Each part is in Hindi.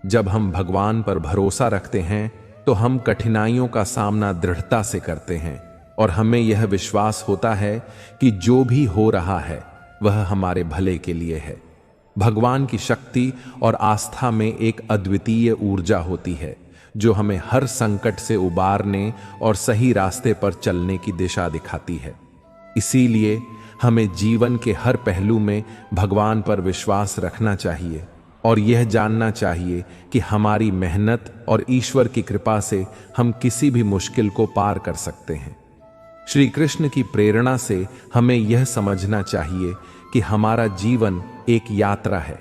जब हम भगवान पर भरोसा रखते हैं तो हम कठिनाइयों का सामना दृढ़ता से करते हैं और हमें यह विश्वास होता है कि जो भी हो रहा है वह हमारे भले के लिए है। भगवान की शक्ति और आस्था में एक अद्वितीय ऊर्जा होती है जो हमें हर संकट से उबारने और सही रास्ते पर चलने की दिशा दिखाती है। इसीलिए हमें जीवन के हर पहलू में भगवान पर विश्वास रखना चाहिए और यह जानना चाहिए कि हमारी मेहनत और ईश्वर की कृपा से हम किसी भी मुश्किल को पार कर सकते हैं। श्री कृष्ण की प्रेरणा से हमें यह समझना चाहिए कि हमारा जीवन एक यात्रा है।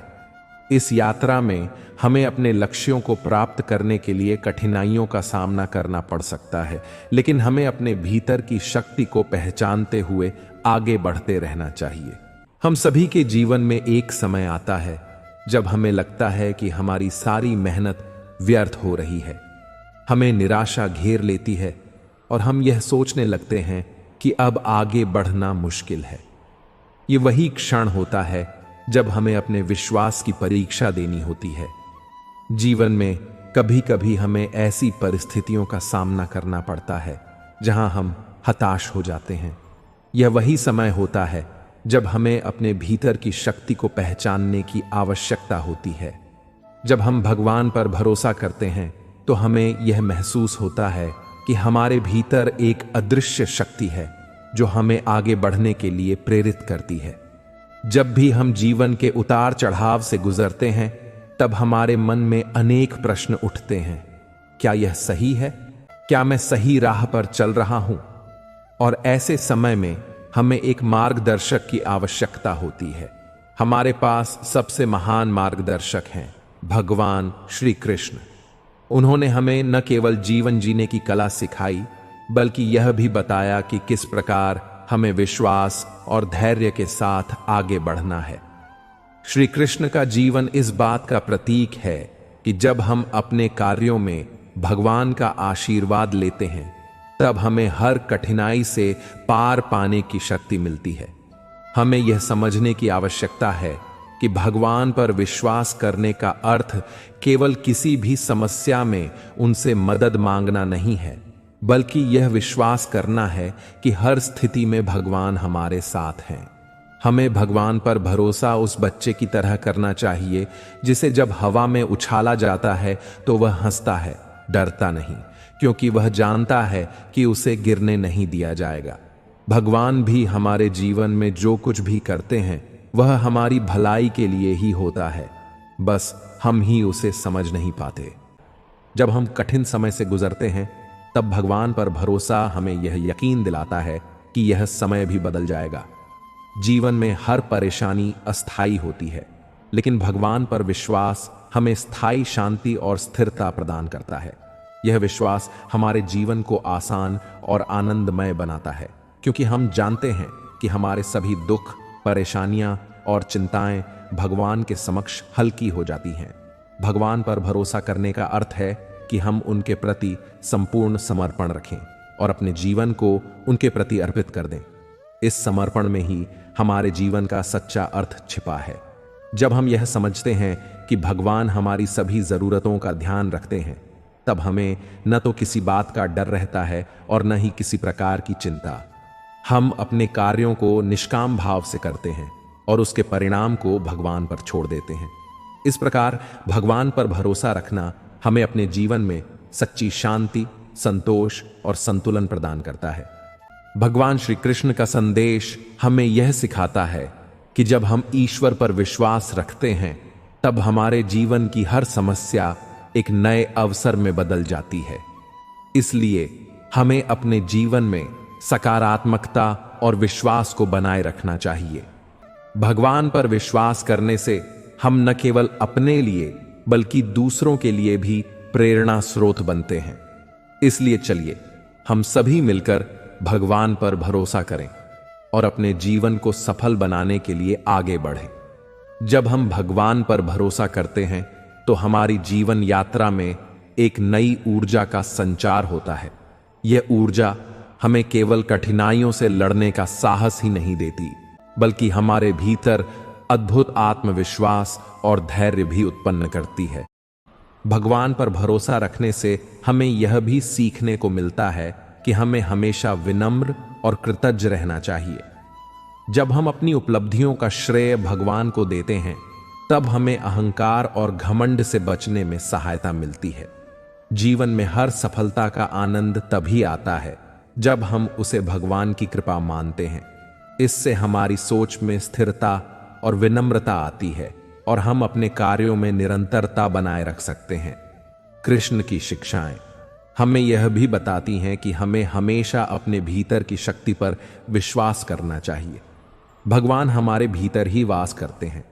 इस यात्रा में हमें अपने लक्ष्यों को प्राप्त करने के लिए कठिनाइयों का सामना करना पड़ सकता है, लेकिन हमें अपने भीतर की शक्ति को पहचानते हुए आगे बढ़ते रहना चाहिए। हम सभी के जीवन में एक समय आता है जब हमें लगता है कि हमारी सारी मेहनत व्यर्थ हो रही है। हमें निराशा घेर लेती है और हम यह सोचने लगते हैं कि अब आगे बढ़ना मुश्किल है। ये वही क्षण होता है जब हमें अपने विश्वास की परीक्षा देनी होती है। जीवन में कभी कभी हमें ऐसी परिस्थितियों का सामना करना पड़ता है जहां हम हताश हो जाते हैं। यह वही समय होता है जब हमें अपने भीतर की शक्ति को पहचानने की आवश्यकता होती है। जब हम भगवान पर भरोसा करते हैं तो हमें यह महसूस होता है कि हमारे भीतर एक अदृश्य शक्ति है जो हमें आगे बढ़ने के लिए प्रेरित करती है। जब भी हम जीवन के उतार चढ़ाव से गुजरते हैं तब हमारे मन में अनेक प्रश्न उठते हैं। क्या यह सही है? क्या मैं सही राह पर चल रहा हूं? और ऐसे समय में हमें एक मार्गदर्शक की आवश्यकता होती है। हमारे पास सबसे महान मार्गदर्शक हैं भगवान श्री कृष्ण। उन्होंने हमें न केवल जीवन जीने की कला सिखाई बल्कि यह भी बताया कि किस प्रकार हमें विश्वास और धैर्य के साथ आगे बढ़ना है। श्री कृष्ण का जीवन इस बात का प्रतीक है कि जब हम अपने कार्यों में भगवान का आशीर्वाद लेते हैं तब हमें हर कठिनाई से पार पाने की शक्ति मिलती है। हमें यह समझने की आवश्यकता है कि भगवान पर विश्वास करने का अर्थ केवल किसी भी समस्या में उनसे मदद मांगना नहीं है, बल्कि यह विश्वास करना है कि हर स्थिति में भगवान हमारे साथ हैं। हमें भगवान पर भरोसा उस बच्चे की तरह करना चाहिए जिसे जब हवा में उछाला जाता है तो वह हंसता है, डरता नहीं, क्योंकि वह जानता है कि उसे गिरने नहीं दिया जाएगा। भगवान भी हमारे जीवन में जो कुछ भी करते हैं वह हमारी भलाई के लिए ही होता है, बस हम ही उसे समझ नहीं पाते। जब हम कठिन समय से गुजरते हैं तब भगवान पर भरोसा हमें यह यकीन दिलाता है कि यह समय भी बदल जाएगा। जीवन में हर परेशानी अस्थायी होती है, लेकिन भगवान पर विश्वास हमें स्थायी शांति और स्थिरता प्रदान करता है। यह विश्वास हमारे जीवन को आसान और आनंदमय बनाता है, क्योंकि हम जानते हैं कि हमारे सभी दुख, परेशानियां और चिंताएं भगवान के समक्ष हल्की हो जाती हैं। भगवान पर भरोसा करने का अर्थ है कि हम उनके प्रति संपूर्ण समर्पण रखें और अपने जीवन को उनके प्रति अर्पित कर दें। इस समर्पण में ही हमारे जीवन का सच्चा अर्थ छिपा है। जब हम यह समझते हैं कि भगवान हमारी सभी जरूरतों का ध्यान रखते हैं तब हमें न तो किसी बात का डर रहता है और न ही किसी प्रकार की चिंता। हम अपने कार्यों को निष्काम भाव से करते हैं और उसके परिणाम को भगवान पर छोड़ देते हैं। इस प्रकार भगवान पर भरोसा रखना हमें अपने जीवन में सच्ची शांति, संतोष और संतुलन प्रदान करता है। भगवान श्री कृष्ण का संदेश हमें यह सिखाता है कि जब हम ईश्वर पर विश्वास रखते हैं तब हमारे जीवन की हर समस्या एक नए अवसर में बदल जाती है। इसलिए हमें अपने जीवन में सकारात्मकता और विश्वास को बनाए रखना चाहिए। भगवान पर विश्वास करने से हम न केवल अपने लिए बल्कि दूसरों के लिए भी प्रेरणा स्रोत बनते हैं। इसलिए चलिए हम सभी मिलकर भगवान पर भरोसा करें और अपने जीवन को सफल बनाने के लिए आगे बढ़ें। जब हम भगवान पर भरोसा करते हैं तो हमारी जीवन यात्रा में एक नई ऊर्जा का संचार होता है। यह ऊर्जा हमें केवल कठिनाइयों से लड़ने का साहस ही नहीं देती, बल्कि हमारे भीतर अद्भुत आत्मविश्वास और धैर्य भी उत्पन्न करती है। भगवान पर भरोसा रखने से हमें यह भी सीखने को मिलता है कि हमें हमेशा विनम्र और कृतज्ञ रहना चाहिए। जब हम अपनी उपलब्धियों का श्रेय भगवान को देते हैं, तब हमें अहंकार और घमंड से बचने में सहायता मिलती है। जीवन में हर सफलता का आनंद तभी आता है जब हम उसे भगवान की कृपा मानते हैं। इससे हमारी सोच में स्थिरता और विनम्रता आती है और हम अपने कार्यों में निरंतरता बनाए रख सकते हैं। कृष्ण की शिक्षाएं हमें यह भी बताती हैं कि हमें हमेशा अपने भीतर की शक्ति पर विश्वास करना चाहिए। भगवान हमारे भीतर ही वास करते हैं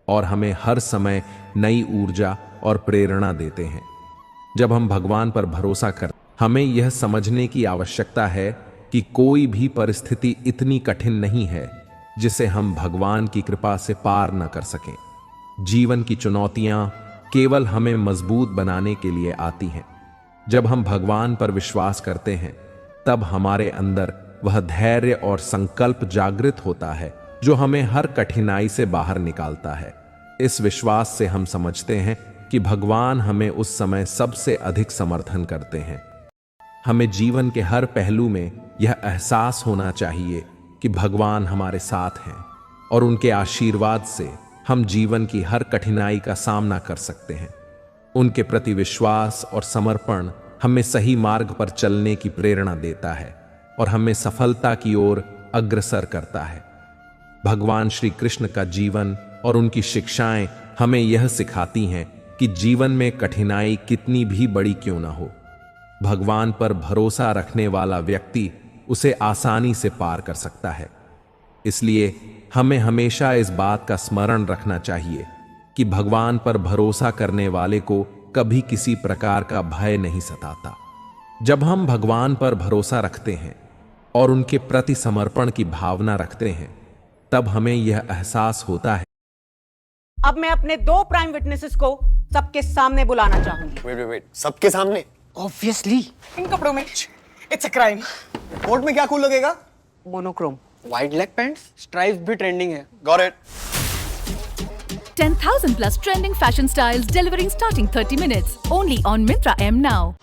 और हमें हर समय नई ऊर्जा और प्रेरणा देते हैं। जब हम भगवान पर भरोसा करते, हमें यह समझने की आवश्यकता है कि कोई भी परिस्थिति इतनी कठिन नहीं है जिसे हम भगवान की कृपा से पार न कर सकें। जीवन की चुनौतियां केवल हमें मजबूत बनाने के लिए आती हैं। जब हम भगवान पर विश्वास करते हैं, तब हमारे अंदर वह धैर्य और संकल्प जागृत होता है जो हमें हर कठिनाई से बाहर निकालता है। इस विश्वास से हम समझते हैं कि भगवान हमें उस समय सबसे अधिक समर्थन करते हैं। हमें जीवन के हर पहलू में यह एहसास होना चाहिए कि भगवान हमारे साथ हैं और उनके आशीर्वाद से हम जीवन की हर कठिनाई का सामना कर सकते हैं। उनके प्रति विश्वास और समर्पण हमें सही मार्ग पर चलने की प्रेरणा देता है और हमें सफलता की ओर अग्रसर करता है। भगवान श्री कृष्ण का जीवन और उनकी शिक्षाएं हमें यह सिखाती हैं कि जीवन में कठिनाई कितनी भी बड़ी क्यों ना हो, भगवान पर भरोसा रखने वाला व्यक्ति उसे आसानी से पार कर सकता है। इसलिए हमें हमेशा इस बात का स्मरण रखना चाहिए कि भगवान पर भरोसा करने वाले को कभी किसी प्रकार का भय नहीं सताता। जब हम भगवान पर भरोसा रखते हैं और उनके प्रति समर्पण की भावना रखते हैं, तब हमें यह एहसास होता है। अब मैं अपने 2 प्राइम विटनेसेस को सबके सामने बुलाना चाहूंगी। वेट, सबके सामने? ऑब्वियसली। इन कपड़ों में इट्स अ क्राइम। कोर्ट में क्या कूल लगेगा? Monochrome. Wide leg pants, stripes भी ट्रेंडिंग है। Got it. 10,000 plus trending fashion styles delivering starting 30 minutes only on Myntra M now.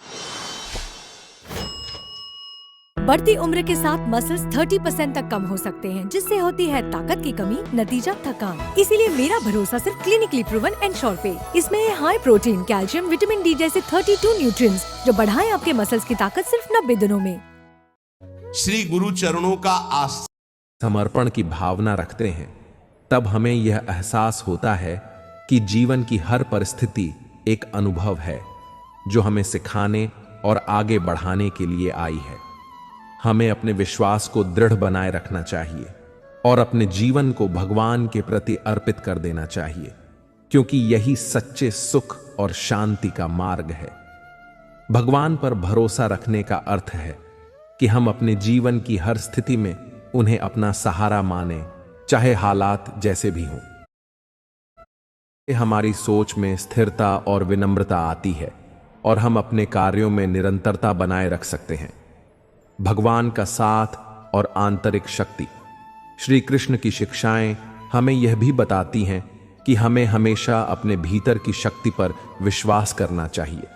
बढ़ती उम्र के साथ मसल्स 30% तक कम हो सकते हैं, जिससे होती है ताकत की कमी, नतीजा थकान। इसीलिए मेरा भरोसा सिर्फ क्लिनिकली प्रूवन एनश्योर पे। इसमें है high protein, calcium, vitamin D जैसे 32 न्यूट्रिएंट्स जो बढ़ाएं आपके मसल्स की ताकत सिर्फ 90 दिनों में। श्री गुरु चरणों का समर्पण की भावना रखते हैं, तब हमें यह एहसास होता है कि जीवन की हर परिस्थिति एक अनुभव है जो हमें सिखाने और आगे बढ़ाने के लिए आई है। हमें अपने विश्वास को दृढ़ बनाए रखना चाहिए और अपने जीवन को भगवान के प्रति अर्पित कर देना चाहिए, क्योंकि यही सच्चे सुख और शांति का मार्ग है। भगवान पर भरोसा रखने का अर्थ है कि हम अपने जीवन की हर स्थिति में उन्हें अपना सहारा माने, चाहे हालात जैसे भी हों। हमारी सोच में स्थिरता और विनम्रता आती है और हम अपने कार्यों में निरंतरता बनाए रख सकते हैं। भगवान का साथ और आंतरिक शक्ति। श्री कृष्ण की शिक्षाएं हमें यह भी बताती हैं कि हमें हमेशा अपने भीतर की शक्ति पर विश्वास करना चाहिए।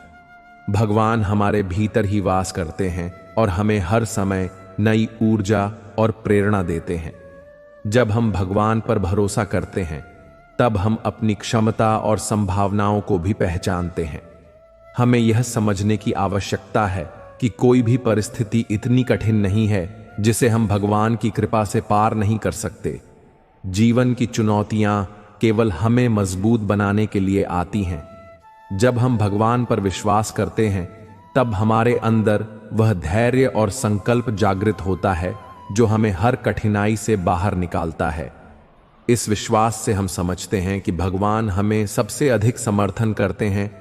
भगवान हमारे भीतर ही वास करते हैं और हमें हर समय नई ऊर्जा और प्रेरणा देते हैं। जब हम भगवान पर भरोसा करते हैं, तब हम अपनी क्षमता और संभावनाओं को भी पहचानते हैं। हमें यह समझने की आवश्यकता है कि कोई भी परिस्थिति इतनी कठिन नहीं है जिसे हम भगवान की कृपा से पार नहीं कर सकते। जीवन की चुनौतियां केवल हमें मजबूत बनाने के लिए आती हैं। जब हम भगवान पर विश्वास करते हैं, तब हमारे अंदर वह धैर्य और संकल्प जागृत होता है जो हमें हर कठिनाई से बाहर निकालता है। इस विश्वास से हम समझते हैं कि भगवान हमें सबसे अधिक समर्थन करते हैं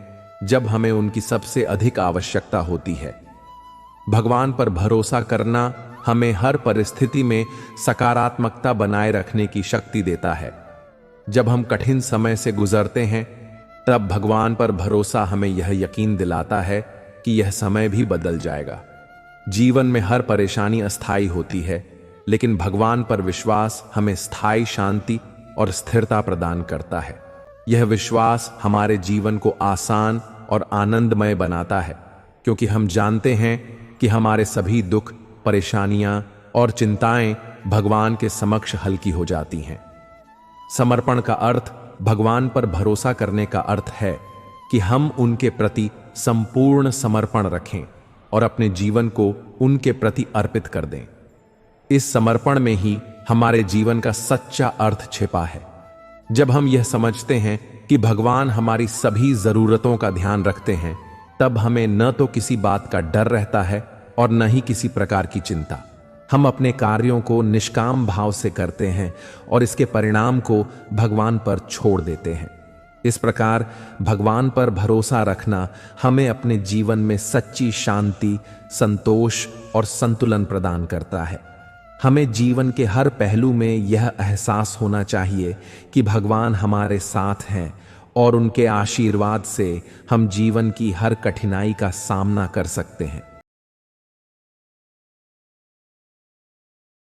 जब हमें उनकी सबसे अधिक आवश्यकता होती है। भगवान पर भरोसा करना हमें हर परिस्थिति में सकारात्मकता बनाए रखने की शक्ति देता है। जब हम कठिन समय से गुजरते हैं, तब भगवान पर भरोसा हमें यह यकीन दिलाता है कि यह समय भी बदल जाएगा। जीवन में हर परेशानी अस्थायी होती है, लेकिन भगवान पर विश्वास हमें स्थायी शांति और स्थिरता प्रदान करता है। यह विश्वास हमारे जीवन को आसान और आनंदमय बनाता है, क्योंकि हम जानते हैं कि हमारे सभी दुख, परेशानियां और चिंताएं भगवान के समक्ष हल्की हो जाती हैं। समर्पण का अर्थ भगवान पर भरोसा करने का अर्थ है कि हम उनके प्रति संपूर्ण समर्पण रखें और अपने जीवन को उनके प्रति अर्पित कर दें। इस समर्पण में ही हमारे जीवन का सच्चा अर्थ छिपा है। जब हम यह समझते हैं कि भगवान हमारी सभी जरूरतों का ध्यान रखते हैं, तब हमें न तो किसी बात का डर रहता है और न ही किसी प्रकार की चिंता। हम अपने कार्यों को निष्काम भाव से करते हैं और इसके परिणाम को भगवान पर छोड़ देते हैं। इस प्रकार भगवान पर भरोसा रखना हमें अपने जीवन में सच्ची शांति, संतोष और संतुलन प्रदान करता है। हमें जीवन के हर पहलू में यह एहसास होना चाहिए कि भगवान हमारे साथ हैं और उनके आशीर्वाद से हम जीवन की हर कठिनाई का सामना कर सकते हैं।